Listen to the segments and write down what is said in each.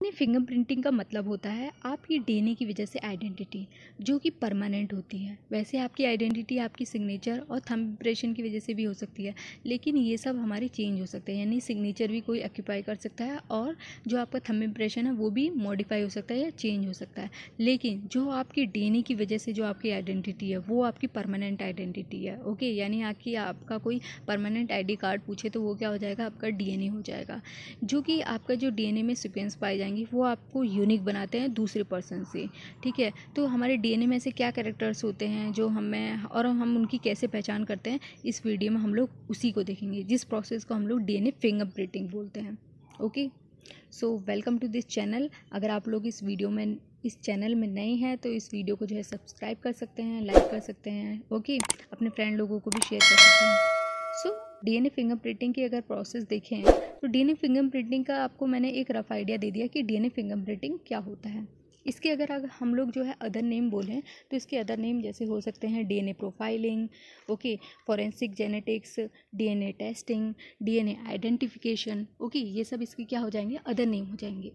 DNA fingerprinting का मतलब होता है आपकी डीएनए की वजह से आइडेंटिटी जो कि परमानेंट होती है। वैसे आपकी आइडेंटिटी आपकी सिग्नेचर और थंब इम्प्रेशन की वजह से भी हो सकती है, लेकिन ये सब हमारे चेंज हो सकते हैं, यानी सिग्नेचर भी कोई ऑक्यूपाई कर सकता है और जो आपका थंब इम्प्रेशन है वो भी मॉडिफाई हो सकता है या चेंज हो सकता है। लेकिन जो आपकी डीएनए की वजह से जो आपकी आइडेंटिटी है वो आपकी परमानेंट आइडेंटिटी है। ओके, यानी आपका कोई परमानेंट आईडी कार्ड पूछे तो वो क्या हो जाएगा, आपका डीएनए हो जाएगा। जो कि आपका जो डीएनए में सीक्वेंस पाए जाएंगे वो आपको यूनिक बनाते हैं दूसरे पर्सन से। ठीक है, तो हमारे डीएनए में से क्या कैरेक्टर्स होते हैं जो हमें, और हम उनकी कैसे पहचान करते हैं, इस वीडियो में हम लोग उसी को देखेंगे, जिस प्रोसेस को हम लोग डीएनए फिंगरप्रिंटिंग बोलते हैं। Okay, so welcome to this channel. अगर आप लोग इस चैनल में नए हैं तो इस वीडियो को जो है सब्सक्राइब कर सकते हैं, लाइक कर सकते हैं। ओके, अपने फ्रेंड लोगों को भी शेयर कर सकते हैं। सो डीएनए फिंगरप्रिंटिंग की अगर प्रोसेस देखें तो डीएनए फिंगरप्रिंटिंग का आपको मैंने एक रफ आइडिया दे दिया कि डीएनए फिंगरप्रिंटिंग क्या होता है। इसके अगर हम लोग जो है अदर नेम बोलें तो इसके अदर नेम जैसे हो सकते हैं DNA profiling, okay, forensic genetics, DNA testing, DNA identification. Okay, ये सब इसके क्या हो जाएंगे, अदर नेम हो जाएंगे।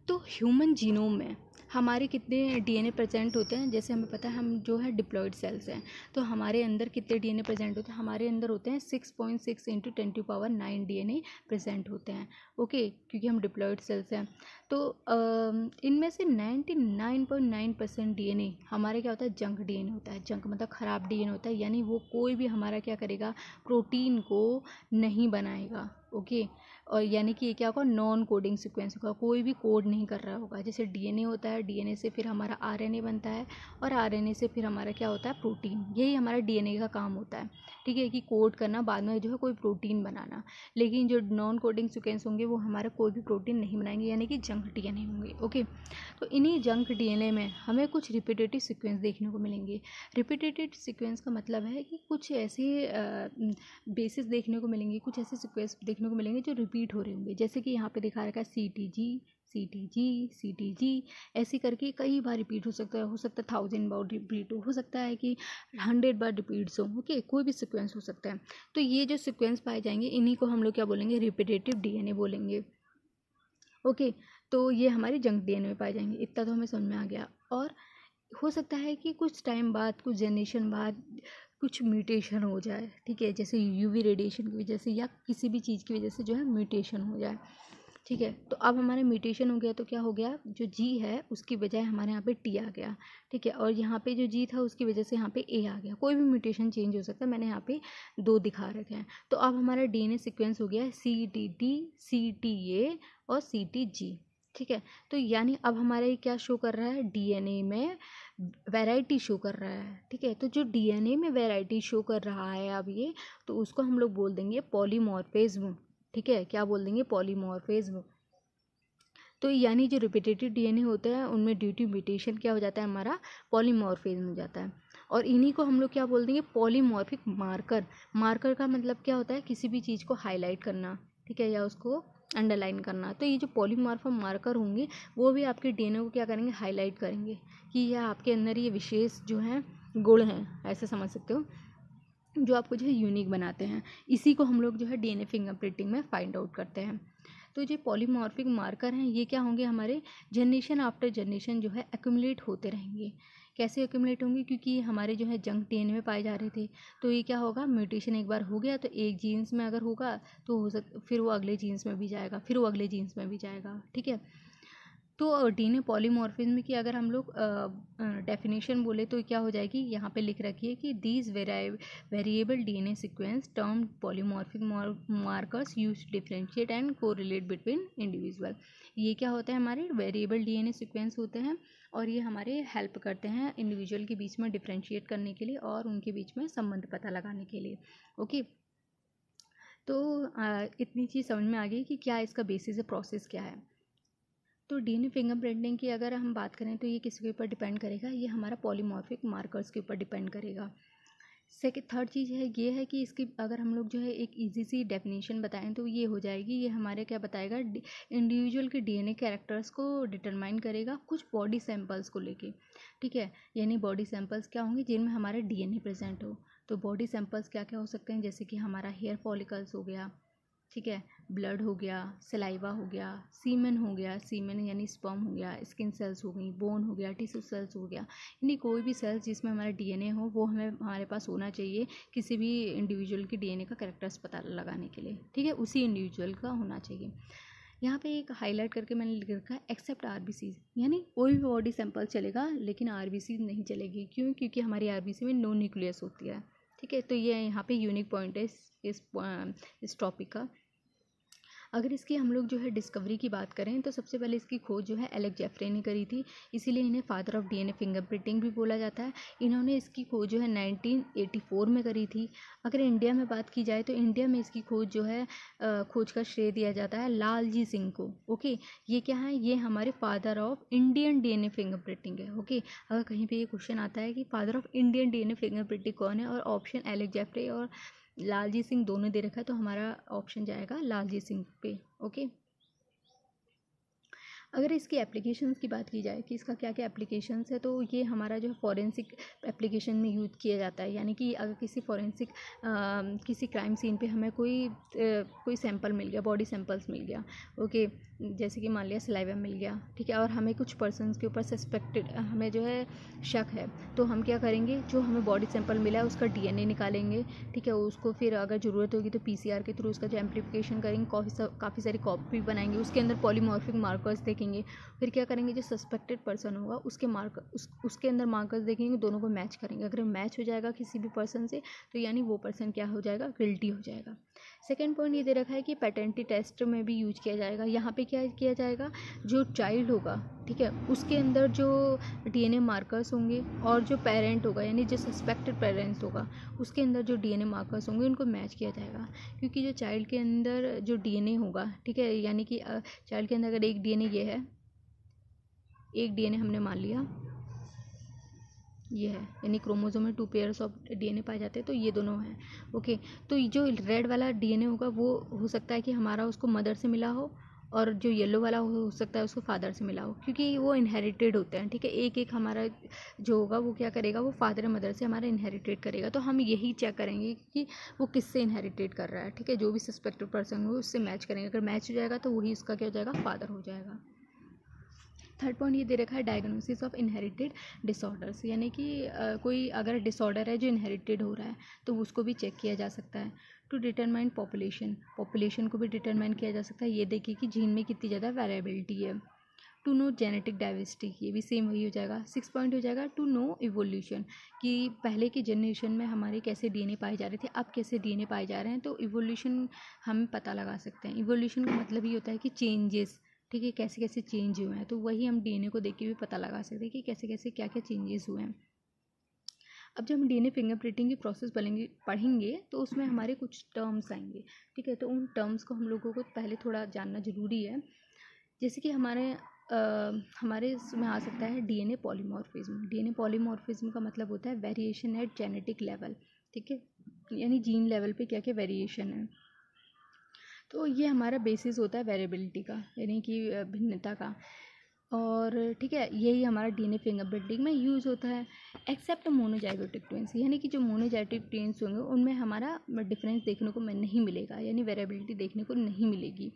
तो ह्यूमन जीनोम में हमारे कितने डीएनए प्रेजेंट होते हैं, जैसे हमें पता है हम जो है डिप्लॉयड सेल्स हैं, तो हमारे अंदर कितने डीएनए प्रेजेंट होते हैं, हमारे अंदर होते हैं 6.6 × 10⁹ डीएनए प्रेजेंट होते हैं। ओके, क्योंकि हम डिप्लॉयड सेल्स हैं। तो इनमें से 99.9% डीएनए हमारे क्या होता है, जंक डीएनए होता है। जंक मतलब ख़राब डीएनए होता है, यानी वो कोई भी हमारा क्या करेगा, प्रोटीन को नहीं बनाएगा। ओके, और यानी कि ये क्या होगा, नॉन कोडिंग सीक्वेंस होगा, कोई भी कोड नहीं कर रहा होगा। जैसे डीएनए होता है, डीएनए से फिर हमारा आरएनए बनता है और आरएनए से फिर हमारा क्या होता है, प्रोटीन। यही हमारा डीएनए का काम होता है। ठीक है, कि कोड करना, बाद में जो है कोई प्रोटीन बनाना। लेकिन जो नॉन कोडिंग सीक्वेंस होंगे वो हमारा कोई भी प्रोटीन नहीं बनाएंगे, यानी कि जंक डीएनए होंगे। ओके, तो इन्हीं जंक डीएनए में हमें कुछ रिपीटेटिव सीक्वेंस देखने को मिलेंगे। रिपीटेटिव सीक्वेंस का मतलब है कि कुछ ऐसे बेसिस देखने को मिलेंगे, कुछ ऐसे सीक्वेंस देखने को मिलेंगे जो रिपीट हो रहे होंगे। जैसे कि यहाँ पे दिखा रखा है CTG CTG CTG, ऐसे करके कई बार रिपीट हो सकता है 1000 बार रिपीट हो सकता है कि 100 बार रिपीट्स हो। ओके, कोई भी सीक्वेंस हो सकता है। तो ये जो सीक्वेंस पाए जाएंगे इन्हीं को हम लोग क्या बोलेंगे, रिपीटेटिव डीएनए बोलेंगे। ओके, तो ये हमारे जंक डीएनए में पाए जाएंगे। इतना तो हमें समझ में आ गया। और हो सकता है कि कुछ टाइम बाद, कुछ जनरेशन बाद कुछ म्यूटेशन हो जाए। ठीक है, जैसे यूवी रेडिएशन की वजह से या किसी भी चीज़ की वजह से जो है म्यूटेशन हो जाए। ठीक है, तो अब हमारे म्यूटेशन हो गया तो क्या हो गया, जो जी है उसकी बजाय हमारे यहाँ पे टी आ गया। ठीक है, और यहाँ पे जो जी था उसकी वजह से यहाँ पे ए आ गया। कोई भी म्यूटेशन चेंज हो सकता है, मैंने यहाँ पे 2 दिखा रखे हैं। तो अब हमारा डीएनए सीक्वेंस हो गया है CTT, CTA और CTG। ठीक है, तो यानी अब हमारे क्या शो कर रहा है, डीएनए में वैरायटी शो कर रहा है। ठीक है, तो जो डीएनए में वैरायटी शो कर रहा है अब ये, तो उसको हम लोग बोल देंगे पॉलीमॉर्फिज्म। ठीक है, क्या बोल देंगे, पॉलीमॉर्फिज्म। तो यानी जो रिपीटेटिव डीएनए होते हैं उनमें ड्यू टू म्यूटेशन क्या हो जाता है, हमारा पॉलीमॉर्फिज्म हो जाता है। और इन्हीं को हम लोग क्या बोल देंगे, पॉलीमॉर्फिक मार्कर। मार्कर का मतलब क्या होता है, किसी भी चीज़ को हाईलाइट करना। ठीक है, या उसको अंडरलाइन करना। तो ये जो पॉलीमॉर्फिक मार्कर होंगे वो भी आपके डीएनए को क्या करेंगे, हाईलाइट करेंगे कि यह आपके अंदर ये विशेष जो हैं गुण हैं, ऐसे समझ सकते हो, जो आपको जो है यूनिक बनाते हैं। इसी को हम लोग जो है डीएनए फिंगरप्रिंटिंग में फाइंड आउट करते हैं। तो जो पॉलीमॉर्फिक मार्कर हैं ये क्या होंगे, हमारे जनरेशन आफ्टर जनरेशन जो है एक्यूमुलेट होते रहेंगे। कैसे एक्यूमुलेट होंगे, क्योंकि ये हमारे जो है जंक डीएनए में पाए जा रहे थे। तो ये क्या होगा, म्यूटेशन एक बार हो गया तो एक जीन्स में अगर होगा तो फिर वो अगले जीन्स में भी जाएगा, फिर वो अगले जीन्स में भी जाएगा। ठीक है, तो डीएनए पॉलीमॉर्फिज्म की अगर हम लोग डेफिनेशन बोले तो क्या हो जाएगी, यहाँ पे लिख रखी है कि these variable DNA sequence term polymorphic markers use to differentiate and correlate between individual. ये क्या होता है, हमारे वेरिएबल डीएनए सीक्वेंस होते हैं और ये हमारे हेल्प करते हैं इंडिविजुअल के बीच में डिफरेंशिएट करने के लिए और उनके बीच में संबंध पता लगाने के लिए। ओके, तो इतनी चीज़ समझ में आ गई कि क्या इसका बेसिस प्रोसेस क्या है। तो डीएनए फिंगरप्रिंटिंग की अगर हम बात करें तो ये किसके ऊपर डिपेंड करेगा, ये हमारा पॉलीमॉर्फिक मार्कर्स के ऊपर डिपेंड करेगा। थर्ड चीज़ है ये है कि इसकी अगर हम लोग जो है एक इजी सी डेफिनेशन बताएं तो ये हो जाएगी, ये हमारे क्या बताएगा, इंडिविजुअल के डीएनए कैरेक्टर्स को डिटरमाइन करेगा कुछ बॉडी सैंपल्स को लेके। ठीक है, यानी बॉडी सैंपल्स क्या होंगे, जिनमें हमारा डीएनए प्रेजेंट हो। तो बॉडी सैंपल्स क्या क्या हो सकते हैं, जैसे कि हमारा हेयर फॉलिकल्स हो गया। ठीक है, ब्लड हो गया, सलाइवा हो गया, सीमेन हो गया, सीमेन यानी स्पर्म हो गया, स्किन सेल्स हो गई, बोन हो गया, टिश्यू सेल्स हो गया, यानी कोई भी सेल्स जिसमें हमारा डीएनए हो वो हमारे पास होना चाहिए किसी भी इंडिविजुअल के डीएनए का कैरेक्टर्स पता लगाने के लिए, ठीक है, उसी इंडिविजुअल का होना चाहिए। यहाँ पे एक हाईलाइट करके मैंने लिख रखा है एक्सेप्ट आरबीसी, यानी कोई भी बॉडी सैंपल चलेगा लेकिन आरबीसी नहीं चलेगी। क्यों? क्योंकि हमारी आरबीसी में नो न्यूक्लियस होती है, ठीक है। तो ये यहाँ पे यूनिक पॉइंट है इस टॉपिक का। अगर इसकी हम लोग जो है डिस्कवरी की बात करें तो सबसे पहले इसकी खोज जो है एलेक्स जेफरे ने करी थी, इसीलिए इन्हें फादर ऑफ डीएनए फिंगरप्रिंटिंग भी बोला जाता है। इन्होंने इसकी खोज जो है 1984 में करी थी। अगर इंडिया में बात की जाए तो इंडिया में इसकी खोज जो है खोज का श्रेय दिया जाता है लालजी सिंह को। ओके, ये क्या है? ये हमारे father of Indian DNA fingerprinting है। ओके, अगर कहीं पे ये क्वेश्चन आता है कि father of Indian DNA fingerprinting कौन है और ऑप्शन एलेक्स जेफरे और लालजी सिंह दोनों दे रखा है, तो हमारा ऑप्शन जाएगा लालजी सिंह पे। ओके, अगर इसकी एप्लीकेशंस की बात की जाए कि इसका क्या क्या एप्लीकेशंस है, तो ये हमारा जो है फॉरेंसिक एप्लीकेशन में यूज़ किया जाता है। यानी कि अगर किसी फॉरेंसिक किसी क्राइम सीन पे हमें कोई सैंपल मिल गया, बॉडी सैंपल्स मिल गया, ओके, जैसे कि मान लिया सलाइवा मिल गया, ठीक है, और हमें कुछ पर्सनस के ऊपर सस्पेक्टेड हमें जो है शक है, तो हम क्या करेंगे, जो हमें बॉडी सैंपल मिला है उसका डीएनए निकालेंगे, ठीक है, उसको फिर अगर ज़रूरत होगी तो पीसीआर के थ्रू उसका जो एम्प्लीफिकेशन करेंगे, काफ़ी सारी कॉपी बनाएंगे, उसके अंदर पॉलीमॉर्फिक मार्कर्स देखेंगे, फिर क्या करेंगे, जो सस्पेक्टेड पर्सन होगा उसके अंदर मार्कर्स देखेंगे, दोनों को मैच करेंगे। अगर मैच हो जाएगा किसी भी पर्सन से तो यानी वो पर्सन क्या हो जाएगा, गिल्टी हो जाएगा। सेकेंड पॉइंट ये दे रखा है कि पैटेंटी टेस्ट में भी यूज किया जाएगा। यहाँ पे क्या किया जाएगा, जो चाइल्ड होगा, ठीक है, उसके अंदर जो डीएनए मार्कर्स होंगे और जो पेरेंट होगा यानी जो सस्पेक्टेड पेरेंट्स होगा उसके अंदर जो डीएनए मार्कर्स होंगे उनको मैच किया जाएगा। क्योंकि जो चाइल्ड के अंदर जो डीएनए होगा, ठीक है, यानी कि चाइल्ड के अंदर अगर एक डीएनए ये है, एक डीएनए हमने मान लिया ये है, यानी क्रोमोसोम में 2 पेयर्स ऑफ डीएनए पाए जाते हैं, तो ये दोनों हैं। ओके, तो जो रेड वाला डीएनए होगा वो हो सकता है कि हमारा उसको मदर से मिला हो, और जो येलो वाला हो सकता है उसको फादर से मिला हो, क्योंकि वो इनहेरिटेड होते हैं, ठीक है। एक एक हमारा जो होगा वो क्या करेगा, वो फादर मदर से हमारा इनहेरिटेट करेगा। तो हम यही चेक करेंगे कि वो किससे इनहेरिटेट कर रहा है, ठीक है, जो भी सस्पेक्टेड पर्सन हो उससे मैच करेंगे। अगर मैच हो जाएगा तो वही उसका क्या हो जाएगा, फादर हो जाएगा। थर्ड पॉइंट ये दे रखा है डायग्नोसिस ऑफ इनहेरिटेड डिसऑर्डर्स, यानी कि कोई अगर डिसऑर्डर है जो इनहेरिटेड हो रहा है तो उसको भी चेक किया जा सकता है। टू डिटरमाइन पॉपुलेशन को भी डिटरमाइन किया जा सकता है। ये देखिए कि जीन में कितनी ज़्यादा वेरिएबिलिटी है। टू नो जेनेटिक डाइवर्सिटी, ये भी सेम वही हो जाएगा। 6 पॉइंट हो जाएगा टू नो इवोल्यूशन, कि पहले की जनरेशन में हमारे कैसे डीएनए पाए जा रहे थे, अब कैसे डीएनए पाए जा रहे हैं, तो इवोल्यूशन हम पता लगा सकते हैं। इवोल्यूशन का मतलब ये होता है कि चेंजेस, ठीक है, कैसे कैसे चेंज हुए हैं, तो वही हम डीएनए को देख के भी पता लगा सकते हैं कि कैसे कैसे क्या क्या चेंजेस हुए हैं। अब जब हम डीएनए फिंगरप्रिंटिंग की प्रोसेस पढ़ेंगे तो उसमें हमारे कुछ टर्म्स आएंगे, ठीक है, तो उन टर्म्स को हम लोगों को पहले थोड़ा जानना ज़रूरी है। जैसे कि हमारे इसमें आ सकता है डीएनए पॉलीमॉर्फिज्म। डीएनए पॉलीमॉर्फिज्म का मतलब होता है वेरिएशन एट जेनेटिक लेवल, ठीक है, यानी जीन लेवल पे क्या क्या वेरिएशन है। तो ये हमारा बेसिस होता है वेरिएबिलिटी का, यानी कि भिन्नता का, और ठीक है, यही हमारा डीएनए फिंगरप्रिंटिंग में यूज़ होता है। एक्सेप्ट मोनोजाइगोटिक ट्विंस, यानी कि जो मोनोजाइगोटिक ट्विंस होंगे उनमें हमारा डिफरेंस देखने को नहीं मिलेगा, यानी वेरिएबिलिटी देखने को नहीं मिलेगी,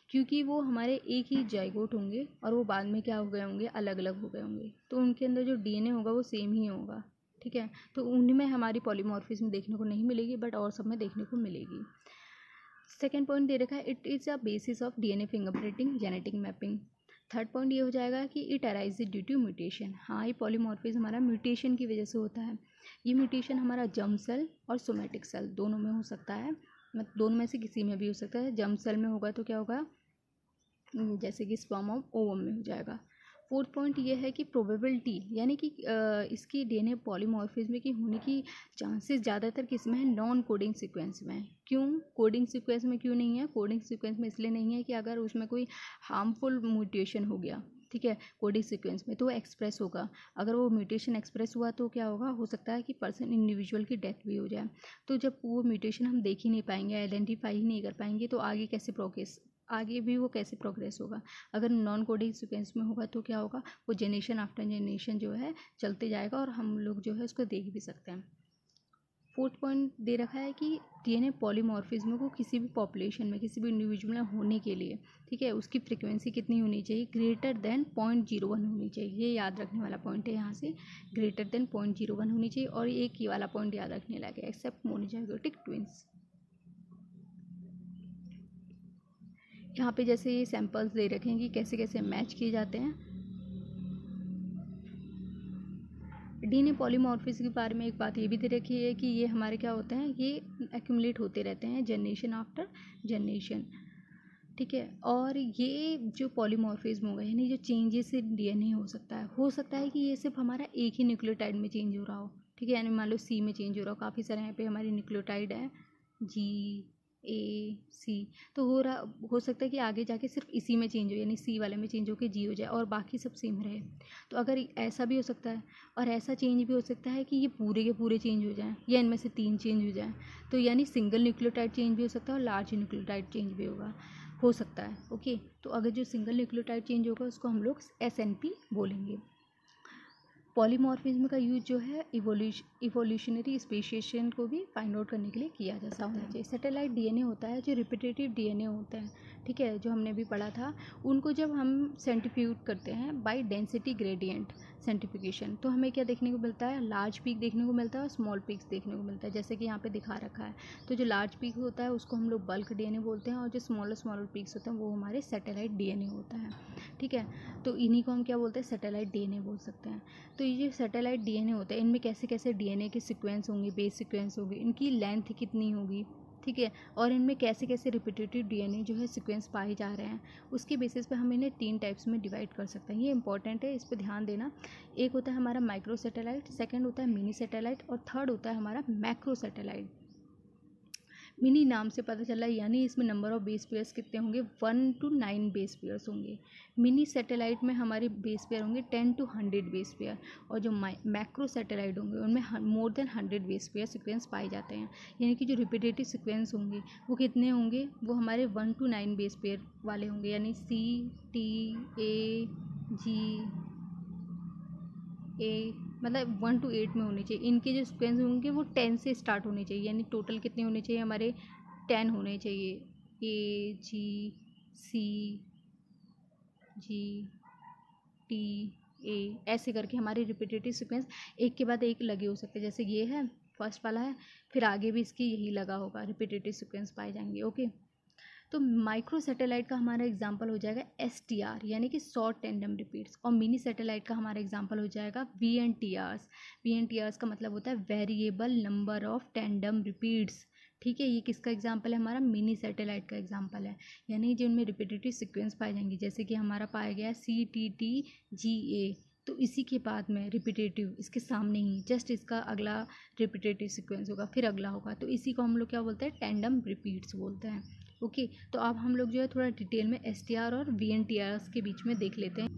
क्योंकि वो हमारे एक ही जाइगोट होंगे और वो बाद में क्या हो गए होंगे, अलग अलग हो गए होंगे, तो उनके अंदर जो डीएनए होगा वो सेम ही होगा, ठीक है, तो उनमें हमारी पॉलीमॉर्फिज्म देखने को नहीं मिलेगी, बट और सब में देखने को मिलेगी। सेकेंड पॉइंट दे रखा है it is a basis of DNA fingerprinting genetic mapping. Third point ये हो जाएगा कि it arise due to mutation. हाँ, ये पॉलीमॉर्फिज्म हमारा म्यूटेशन की वजह से होता है। ये म्यूटेशन हमारा जर्म सेल और सोमेटिक सेल दोनों में हो सकता है, मतलब दोनों में से किसी में भी हो सकता है। जर्म सेल में होगा तो क्या होगा, जैसे कि स्पर्म ऑफ ओवम में हो जाएगा। फोर्थ पॉइंट ये है कि प्रोबेबिलिटी, यानी कि इसकी डीएनए पॉलीमॉर्फिज्म की होने की चांसेस ज़्यादातर किस में है, नॉन कोडिंग सीक्वेंस में। क्यों कोडिंग सीक्वेंस में क्यों नहीं है, कोडिंग सीक्वेंस में इसलिए नहीं है कि अगर उसमें कोई हार्मफुल म्यूटेशन हो गया, ठीक है, कोडिंग सीक्वेंस में, तो वो एक्सप्रेस होगा। अगर वो म्यूटेशन एक्सप्रेस हुआ तो क्या होगा, हो सकता है कि पर्सन इंडिविजुअल की डेथ भी हो जाए। तो जब वो म्यूटेशन हम देख ही नहीं पाएंगे, आइडेंटिफाई ही नहीं कर पाएंगे, तो आगे भी वो कैसे प्रोग्रेस होगा। अगर नॉन कोडिंग सीक्वेंस में होगा तो क्या होगा, वो जनरेशन आफ्टर जनरेशन जो है चलते जाएगा और हम लोग जो है उसको देख भी सकते हैं। फोर्थ पॉइंट दे रखा है कि डीएनए पॉलीमॉर्फिज्म को किसी भी पॉपुलेशन में, किसी भी इंडिविजुअल में होने के लिए, ठीक है, उसकी फ्रिक्वेंसी कितनी होनी चाहिए, ग्रेटर देन 0.01 होनी चाहिए। ये याद रखने वाला पॉइंट है यहाँ से, ग्रेटर देन 0.01 होनी चाहिए। और एक ये वाला पॉइंट याद रखने लगे, एक्सेप्ट मोनोजाइगोटिक ट्विंस। यहाँ पे जैसे ये सैंपल्स दे रखे हैं कि कैसे कैसे मैच किए जाते हैं। डीएनए पॉलीमॉर्फिज्म के बारे में एक बात ये भी दे रखी है कि ये हमारे क्या होते हैं, ये एक्यूमुलेट होते रहते हैं जनरेशन आफ्टर जनरेशन, ठीक है। और ये जो पॉलीमॉर्फिज्म होगा, यानी जो चेंजेस इन डीएनए हो सकता है कि ये सिर्फ हमारा एक ही न्यूक्लियोटाइड में चेंज हो रहा हो, ठीक है। यानी मान लो सी में चेंज हो रहा हो, काफ़ी सारे यहाँ पे हमारे न्यूक्लियोटाइड हैं GAC, तो हो सकता है कि आगे जाके सिर्फ इसी में चेंज हो, यानी सी वाले में चेंज होकर G हो जाए और बाकी सब सेम रहे। तो अगर ऐसा भी हो सकता है, और ऐसा चेंज भी हो सकता है कि ये पूरे के पूरे चेंज हो जाएं, या इनमें से 3 चेंज हो जाएं। तो यानी सिंगल न्यूक्लियोटाइड चेंज भी हो सकता है और लार्ज न्यूक्लियोटाइड चेंज भी हो सकता है, ओके। तो अगर जो सिंगल न्यूक्लियोटाइड चेंज होगा उसको हम लोग SNP बोलेंगे। पॉलीमॉर्फिज्म का यूज जो है इवोल्यूशनरी स्पेशिएशन को भी फाइंड आउट करने के लिए किया जा सकता है। सैटेलाइट डीएनए होता है जो रिपीटेटिव डीएनए होता है, ठीक है, जो हमने भी पढ़ा था। उनको जब हम सेंट्रीफ्यूज करते हैं बाय डेंसिटी ग्रेडियंट सेंट्रीफ्यूगेशन, तो हमें क्या देखने को मिलता है, लार्ज पीक देखने को मिलता है और स्मॉल पीक्स देखने को मिलता है, जैसे कि यहाँ पे दिखा रखा है। तो जो लार्ज पीक होता है उसको हम लोग बल्क डीएनए बोलते हैं, और जो स्मॉलर पीक्स होते हैं वो हमारे सैटेलाइट डीएनए होता है, ठीक है। तो इन्हीं को हम क्या बोलते हैं, सैटेलाइट डीएनए बोल सकते हैं। तो ये जो सैटेलाइट डीएनए होता है, इनमें कैसे कैसे डीएनए के सीक्वेंस होंगे, बेस सीक्वेंस होंगे, इनकी लेंथ कितनी होगी, ठीक है, और इनमें कैसे कैसे रिपीटेटिव डीएनए जो है सीक्वेंस पाए जा रहे हैं, उसके बेसिस पे हम इन्हें 3 टाइप्स में डिवाइड कर सकते हैं। ये इंपॉर्टेंट है, इस पर ध्यान देना। एक होता है हमारा माइक्रो सैटेलाइट, सेकेंड होता है मिनी सैटेलाइट, और थर्ड होता है हमारा मैक्रो सैटेलाइट। मिनी नाम से पता चला, यानी इसमें नंबर ऑफ बेस पेयर्स कितने होंगे, 1 to 9 बेस पेयर्स होंगे। मिनी सैटेलाइट में हमारे बेस पेयर होंगे 10 to 100 बेस पेयर, और जो मैक्रो सैटेलाइट होंगे उनमें more than 100 base pair sequence पाए जाते हैं। यानी कि जो रिपीटेटिव सीक्वेंस होंगे वो कितने होंगे, वो हमारे 1 to 9 बेस पेयर वाले होंगे, यानी CTAGA, मतलब 1 to 8 में होने चाहिए। इनके जो सीक्वेंस होंगे वो 10 से स्टार्ट होने चाहिए, यानी टोटल कितने होने चाहिए, हमारे 10 होने चाहिए। AGCGTA, ऐसे करके हमारे रिपीटेटिव सीक्वेंस एक के बाद एक लगे हो सकते हैं। जैसे ये है फर्स्ट वाला है, फिर आगे भी इसकी यही लगा होगा, रिपीटेटिव सीक्वेंस पाए जाएंगे, ओके। तो माइक्रो सैटेलाइट का हमारा एग्जांपल हो जाएगा STR, यानी कि शॉर्ट टेंडम रिपीट्स, और मिनी सैटेलाइट का हमारा एग्जांपल हो जाएगा VNTRs। VNTRs का मतलब होता है variable number of tandem repeats, ठीक है। ये किसका एग्जांपल है, हमारा मिनी सैटेलाइट का एग्जांपल है, यानी जिनमें रिपीटेटिव सीक्वेंस पाए जाएंगे, जैसे कि हमारा पाया गया CTTGA, तो इसी के बाद में रिपीटेटिव, इसके सामने ही जस्ट इसका अगला रिपीटेटिव सीक्वेंस होगा, फिर अगला होगा, तो इसी को हम लोग क्या बोलते हैं, टेंडम रिपीट्स बोलते हैं, ओके। तो अब हम लोग जो है थोड़ा डिटेल में STR और VNTRs के बीच में देख लेते हैं।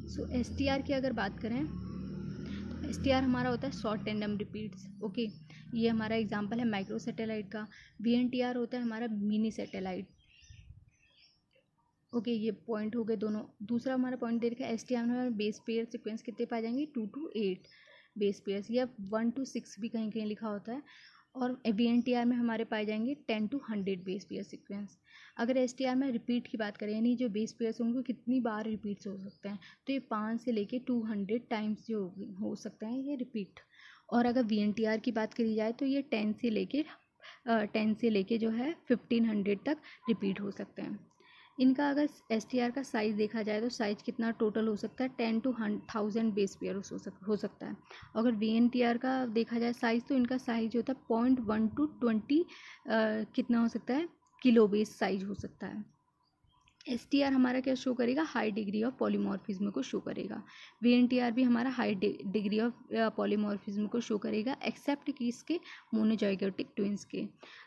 सो STR की अगर बात करें तो STR हमारा होता है शॉर्ट टेंडम रिपीट्स, ओके। ये हमारा एग्जांपल है माइक्रो सैटेलाइट का। VNTR होता है हमारा मिनी सैटेलाइट, ओके। ये पॉइंट हो गए दोनों। दूसरा हमारा पॉइंट दे रखा है STR में हमारे बेस पेयर सीक्वेंस कितने पाए जाएंगे, 2 to 8 बेस पेयर्स, या 1 to 6 भी कहीं कहीं लिखा होता है। और VNTR में हमारे पाए जाएंगे 10 to 100 बेस पेयर सीक्वेंस। अगर STR में रिपीट की बात करें, यानी जो बेस पेयर्स होंगे कितनी बार रिपीट्स हो सकते हैं, तो ये 5 से लेके 200 टाइम्स जो हो सकते हैं ये रिपीट। और अगर VNTR की बात करी जाए तो ये 10 से लेके जो है 1500 तक रिपीट हो सकते हैं। इनका अगर STR का साइज़ देखा जाए तो साइज़ कितना टोटल हो सकता है, 10 to 1000 बेस पेयर हो सकता है। अगर VNTR का देखा जाए साइज़, तो इनका साइज़ होता है 0.1 to 20 कितना हो सकता है, किलो बेस साइज हो सकता है। STR हमारा क्या शो करेगा, हाई डिग्री ऑफ पॉलीमॉर्फिज्म को शो करेगा। VNTR भी हमारा हाई डिग्री ऑफ पॉलीमॉर्फिज्म को शो करेगा, एक्सेप्ट कि इसके मोनोजाइगोटिक ट्विंस के।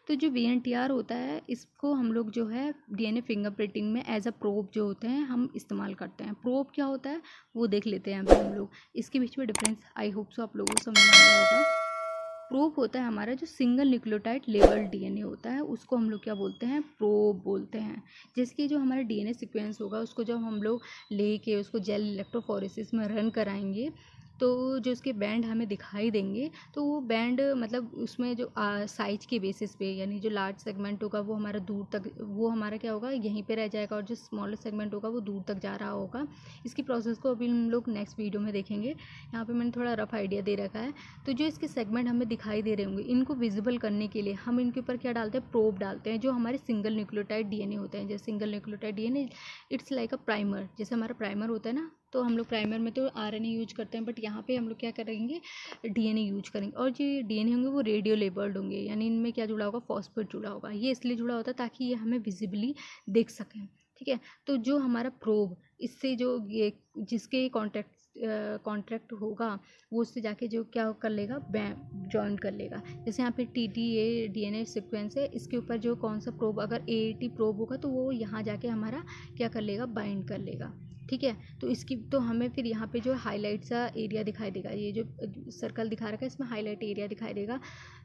तो जो VNTR होता है इसको हम लोग जो है DNA फिंगरप्रिंटिंग में एज अ प्रोब जो होते हैं हम इस्तेमाल करते हैं। प्रोब क्या होता है वो देख लेते हैं अभी हम लोग, इसके बीच में डिफरेंस आई होप सो आप लोगों को समझ में आ गया होगा। प्रोब होता है हमारा जो सिंगल न्यूक्लियोटाइड लेवल DNA होता है, उसको हम लोग क्या बोलते हैं, प्रोब बोलते हैं। जिसकी जो हमारा DNA सीक्वेंस होगा उसको जब हम लोग लेके उसको जेल इलेक्ट्रोफोरेसिस में रन कराएंगे, तो जो उसके बैंड हमें दिखाई देंगे तो वो बैंड मतलब उसमें जो साइज के बेसिस पे, यानी जो लार्ज सेगमेंट होगा वो हमारा दूर तक, वो हमारा क्या होगा यहीं पे रह जाएगा, और जो स्मॉलर सेगमेंट होगा वो दूर तक जा रहा होगा। इसकी प्रोसेस को अभी हम लोग नेक्स्ट वीडियो में देखेंगे। यहाँ पे मैंने थोड़ा रफ आइडिया दे रखा है। तो जो इसके सेगमेंट हमें दिखाई दे रहे होंगे, इनको विजिबल करने के लिए हम इनके ऊपर क्या डालते हैं, प्रोब डालते हैं, जो हमारे सिंगल न्यूक्लियोटाइड डीएनए होते हैं। जैसे single nucleotide DNA it's like a primer, जैसे हमारा प्राइमर होता है ना, तो हम लोग प्राइमर में तो आरएनए यूज करते हैं, बट यहाँ पे हम लोग क्या करेंगे, डीएनए यूज करेंगे। और जो डीएनए होंगे वो रेडियो लेबल्ड होंगे, यानी इनमें क्या जुड़ा होगा, फॉस्फेट जुड़ा होगा। ये इसलिए जुड़ा होता है ताकि ये हमें विजिबली देख सकें, ठीक है। तो जो हमारा प्रोब, इससे जो ये जिसके कॉन्ट्रैक्ट होगा वो उससे जाके जो क्या कर लेगा, जॉइन कर लेगा। जैसे यहाँ पे टीटीए डीएनए सीक्वेंस है, इसके ऊपर जो कौन सा प्रोब, अगर एएटी प्रोब होगा तो वो यहाँ जाके हमारा क्या कर लेगा, बाइंड कर लेगा, ठीक है। तो इसकी तो हमें फिर यहाँ पे जो हाईलाइट सा एरिया दिखाई देगा, ये जो सर्कल दिखा रखा है इसमें हाईलाइट एरिया दिखाई देगा,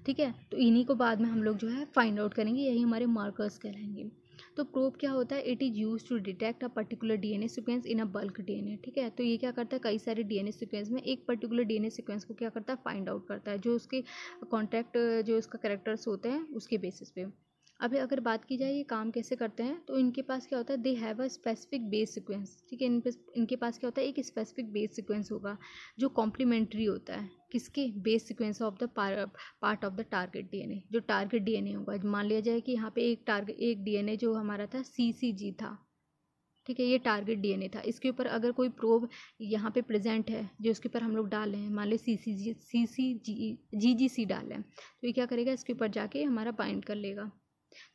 ठीक है। तो इन्हीं को बाद में हम लोग जो है फाइंड आउट करेंगे, यही हमारे मार्कर्स कहलाएंगे। तो प्रोब क्या होता है, it is use to detect a particular DNA sequence in a bulk DNA, ठीक है। तो ये क्या करता है, कई सारे डीएनए सीक्वेंस में एक पर्टिकुलर डीएनए सीक्वेंस को क्या करता है, फाइंड आउट करता है, जो उसके कॉन्टैक्ट, जो उसका कैरेक्टर्स होते हैं उसके बेसिस पे। अभी अगर बात की जाए ये काम कैसे करते हैं, तो इनके पास क्या होता है, they have a specific base sequence, ठीक है। इनके पास क्या होता है, एक स्पेसिफिक बेस सीक्वेंस होगा जो कॉम्प्लीमेंट्री होता है किसके, base sequence of the part of the target DNA. जो टारगेट डीएनए होगा, मान लिया जाए कि यहाँ पे एक डीएनए जो हमारा था सीसीजी था, ठीक है, ये टारगेट डीएनए था। इसके ऊपर अगर कोई प्रोब यहाँ पे प्रेजेंट है जो उसके ऊपर हम लोग डाल रहे हैं, मान ली जीजीसी डाल हैं, तो ये क्या करेगा, इसके ऊपर जाके हमारा बाइंड कर लेगा।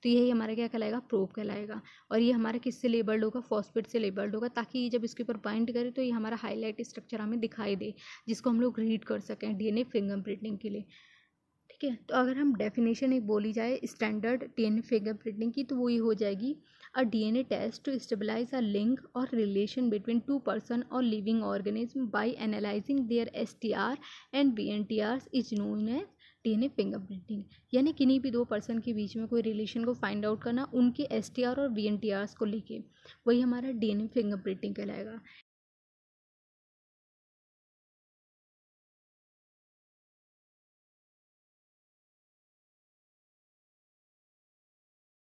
तो यही हमारा क्या कहलाएगा, प्रोब कहलाएगा। और ये हमारा किससे लेबल्ड होगा, फॉस्फेट से लेबल्ड होगा, ताकि ये जब इसके ऊपर बाइंड करे तो ये हमारा हाईलाइट स्ट्रक्चर हमें दिखाई दे, जिसको हम लोग रीड कर सकें डीएनए फिंगरप्रिंटिंग के लिए, ठीक है। तो अगर हम डेफिनेशन एक बोली जाए स्टैंडर्ड डीएनए फिंगरप्रिंटिंग की, तो वो ये हो जाएगी, a DNA test to stabilise a link और रिलेशन बिटवीन टू पर्सन और living organism by analysing their STR and BNTR is known as DNA fingerprinting. यानी किन्हीं भी दो पर्सन के बीच में कोई रिलेशन को फाइंड आउट करना उनके एसटीआर और बीएनटीआर को लेके, वही हमारा डीएनए फिंगरप्रिंटिंग कहलाएगा।